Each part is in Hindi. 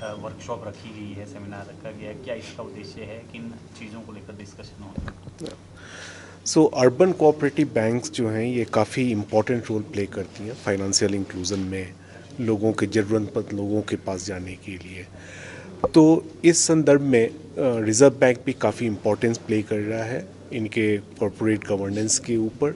वर्कशॉप रखी गई है, सेमिनार रखा गया है, क्या इसका उद्देश्य है, किन चीज़ों को लेकर डिस्कशन हो? सो अर्बन कोऑपरेटिव बैंक्स जो हैं ये काफ़ी इम्पोर्टेंट रोल प्ले करती हैं फाइनेंशियल इंक्लूजन में, लोगों के ज़रूरतमंद लोगों के पास जाने के लिए। तो इस संदर्भ में रिज़र्व बैंक भी काफ़ी इम्पोर्टेंस प्ले कर रहा है इनके कॉरपोरेट गवर्नेंस के ऊपर,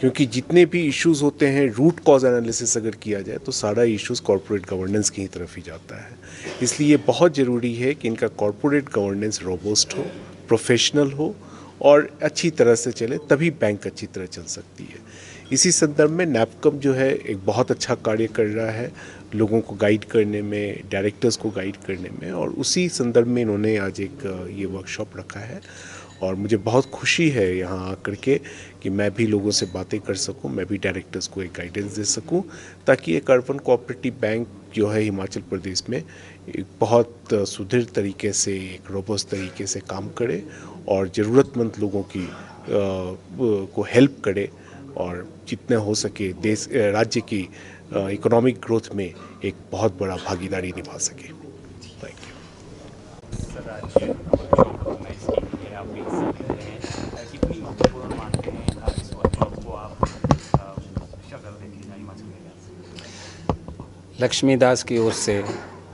क्योंकि जितने भी इश्यूज़ होते हैं रूट कॉज एनालिसिस अगर किया जाए तो सारा इश्यूज़ कॉरपोरेट गवर्नेंस की ही तरफ ही जाता है। इसलिए बहुत ज़रूरी है कि इनका कॉरपोरेट गवर्नेंस रोबस्ट हो, प्रोफेशनल हो और अच्छी तरह से चले, तभी बैंक अच्छी तरह चल सकती है। इसी संदर्भ में नैपकम जो है एक बहुत अच्छा कार्य कर रहा है लोगों को गाइड करने में, डायरेक्टर्स को गाइड करने में, और उसी संदर्भ में इन्होंने आज एक ये वर्कशॉप रखा है। और मुझे बहुत खुशी है यहाँ आकर के कि मैं भी लोगों से बातें कर सकूँ, मैं भी डायरेक्टर्स को एक गाइडेंस दे सकूँ, ताकि एक अर्बन कोऑपरेटिव बैंक जो है हिमाचल प्रदेश में एक बहुत सुदृढ़ तरीके से, एक रोबस्ट तरीके से काम करे और ज़रूरतमंद लोगों की को हेल्प करे और जितना हो सके देश राज्य की इकोनॉमिक ग्रोथ में एक बहुत बड़ा भागीदारी निभा सके। Thank you. सर, आज वर्कशॉप ऑर्गेनाइज की गई है, आप भी हिस्सा ले रहे हैं, कितनी महत्वपूर्ण मानते हैं इस वर्कशॉप को आप शक्ल देखी जाए हिमाचल में? लक्ष्मीदास की ओर से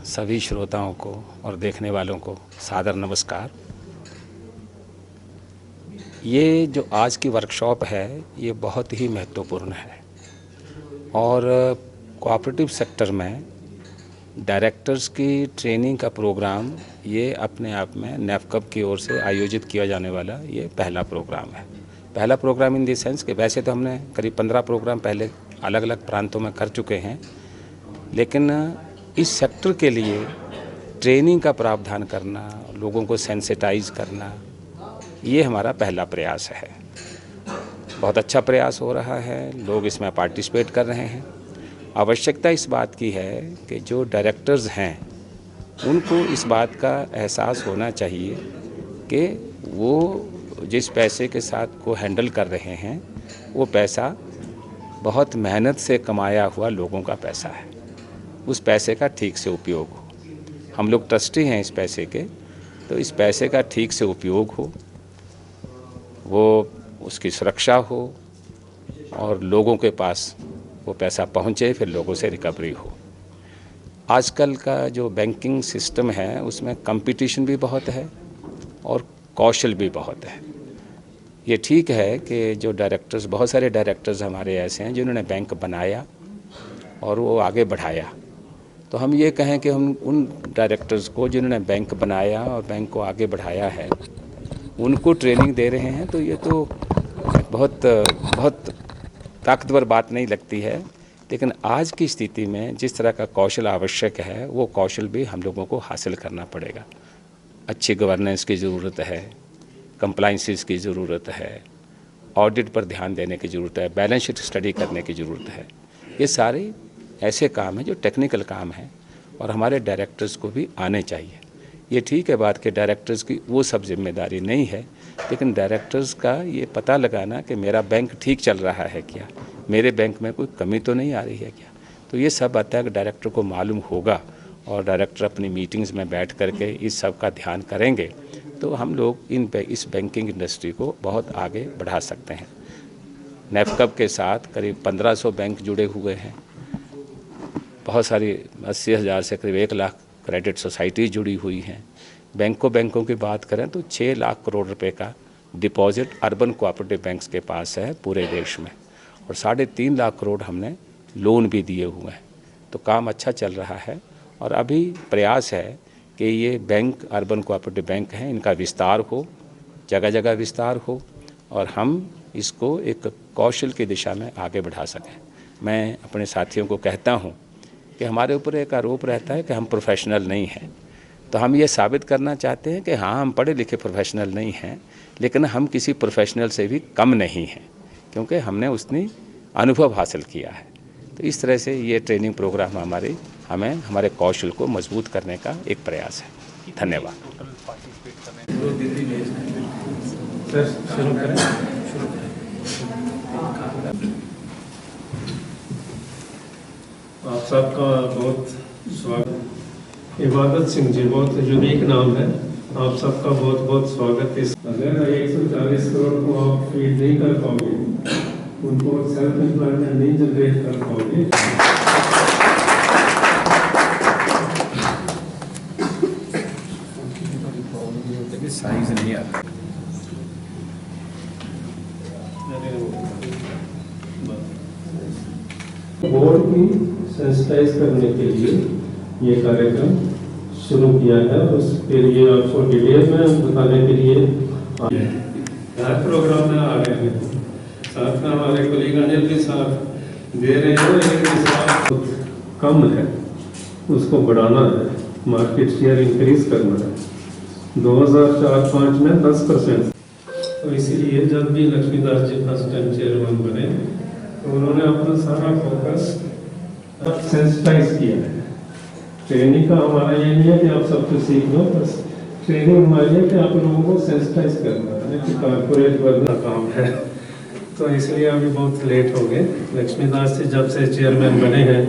सभी श्रोताओं को और देखने वालों को सादर नमस्कार। ये जो आज की वर्कशॉप है ये बहुत ही महत्वपूर्ण है और कोऑपरेटिव सेक्टर में डायरेक्टर्स की ट्रेनिंग का प्रोग्राम ये अपने आप में नैफकब की ओर से आयोजित किया जाने वाला ये पहला प्रोग्राम है। पहला प्रोग्राम इन द सेंस कि वैसे तो हमने करीब 15 प्रोग्राम पहले अलग अलग प्रांतों में कर चुके हैं, लेकिन इस सेक्टर के लिए ट्रेनिंग का प्रावधान करना, लोगों को सेंसिटाइज करना, ये हमारा पहला प्रयास है। बहुत अच्छा प्रयास हो रहा है, लोग इसमें पार्टिसिपेट कर रहे हैं। आवश्यकता इस बात की है कि जो डायरेक्टर्स हैं उनको इस बात का एहसास होना चाहिए कि वो जिस पैसे के साथ को हैंडल कर रहे हैं वो पैसा बहुत मेहनत से कमाया हुआ लोगों का पैसा है, उस पैसे का ठीक से उपयोग हो। हम लोग ट्रस्टी हैं इस पैसे के, तो इस पैसे का ठीक से उपयोग हो, वो उसकी सुरक्षा हो और लोगों के पास वो पैसा पहुँचे, फिर लोगों से रिकवरी हो। आजकल का जो बैंकिंग सिस्टम है उसमें कंपटीशन भी बहुत है और कौशल भी बहुत है। ये ठीक है कि जो डायरेक्टर्स, बहुत सारे डायरेक्टर्स हमारे ऐसे हैं जिन्होंने बैंक बनाया और वो आगे बढ़ाया, तो हम ये कहें कि हम उन डायरेक्टर्स को जिन्होंने बैंक बनाया और बैंक को आगे बढ़ाया है उनको ट्रेनिंग दे रहे हैं, तो ये तो बहुत ताकतवर बात नहीं लगती है। लेकिन आज की स्थिति में जिस तरह का कौशल आवश्यक है वो कौशल भी हम लोगों को हासिल करना पड़ेगा। अच्छी गवर्नेंस की ज़रूरत है, कंप्लाइंसेस की ज़रूरत है, ऑडिट पर ध्यान देने की ज़रूरत है, बैलेंस शीट स्टडी करने की ज़रूरत है। ये सारे ऐसे काम हैं जो टेक्निकल काम हैं और हमारे डायरेक्टर्स को भी आने चाहिए। ये ठीक है बात कि डायरेक्टर्स की वो सब जिम्मेदारी नहीं है, लेकिन डायरेक्टर्स का ये पता लगाना कि मेरा बैंक ठीक चल रहा है क्या, मेरे बैंक में कोई कमी तो नहीं आ रही है क्या, तो ये सब बातें अगर डायरेक्टर को मालूम होगा और डायरेक्टर अपनी मीटिंग्स में बैठ करके इस सब का ध्यान करेंगे तो हम लोग इस बैंकिंग इंडस्ट्री को बहुत आगे बढ़ा सकते हैं। नैफकब के साथ करीब 1500 बैंक जुड़े हुए हैं, बहुत सारी 80,000 से करीब 1 लाख क्रेडिट सोसाइटी जुड़ी हुई हैं। बैंकों की बात करें तो 6 लाख करोड़ रुपए का डिपॉजिट अर्बन कोऑपरेटिव बैंक्स के पास है पूरे देश में, और 3.5 लाख करोड़ हमने लोन भी दिए हुए हैं। तो काम अच्छा चल रहा है और अभी प्रयास है कि ये बैंक अर्बन कोऑपरेटिव बैंक हैं, इनका विस्तार हो, जगह जगह विस्तार हो और हम इसको एक कौशल की दिशा में आगे बढ़ा सकें। मैं अपने साथियों को कहता हूँ कि हमारे ऊपर एक आरोप रहता है कि हम प्रोफेशनल नहीं हैं, तो हम ये साबित करना चाहते हैं कि हाँ, हम पढ़े लिखे प्रोफेशनल नहीं हैं, लेकिन हम किसी प्रोफेशनल से भी कम नहीं हैं, क्योंकि हमने उसने अनुभव हासिल किया है। तो इस तरह से ये ट्रेनिंग प्रोग्राम हमें हमारे कौशल को मजबूत करने का एक प्रयास है। धन्यवाद। आप सबका बहुत स्वागत। इबादत सिंह जी, बहुत यूनिक नाम है। आप सबका बहुत बहुत स्वागत। इस अगर 140 करोड़ को आप फीड नहीं कर पाओगे, उनको सेल्फ एम्प्लॉयमेंट नहीं जनरेट कर पाओगे, साइज नहीं आता। बोर्ड की सेंसिटाइज करने के लिए ये कार्यक्रम शुरू किया है। उसके लिए आपको डिटेल में बताने के लिए हर प्रोग्राम में आ रहे हैं। साथ में हमारे कोलीग अनिल भी साथ दे रहे हैं। लेकिन साथ कम है, उसको बढ़ाना है, मार्केट शेयर इंक्रीज करना है। 2004-05 में 10%। तो इसीलिए जब भी लक्ष्मीदास जी फर्स्ट टाइम चेयरमैन बने तो उन्होंने अपना सारा फोकस सेंसिटाइज किया है। ट्रेनिंग का हमारा ये नहीं है कि आप सब कुछ सीख लो, बस ट्रेनिंग हमारी है कि आप लोगों को सेंसिटाइज करना है कि कारपोरेट वर्ग का काम है। तो इसलिए अभी बहुत लेट हो गए। लक्ष्मीदास जी जब से चेयरमैन बने हैं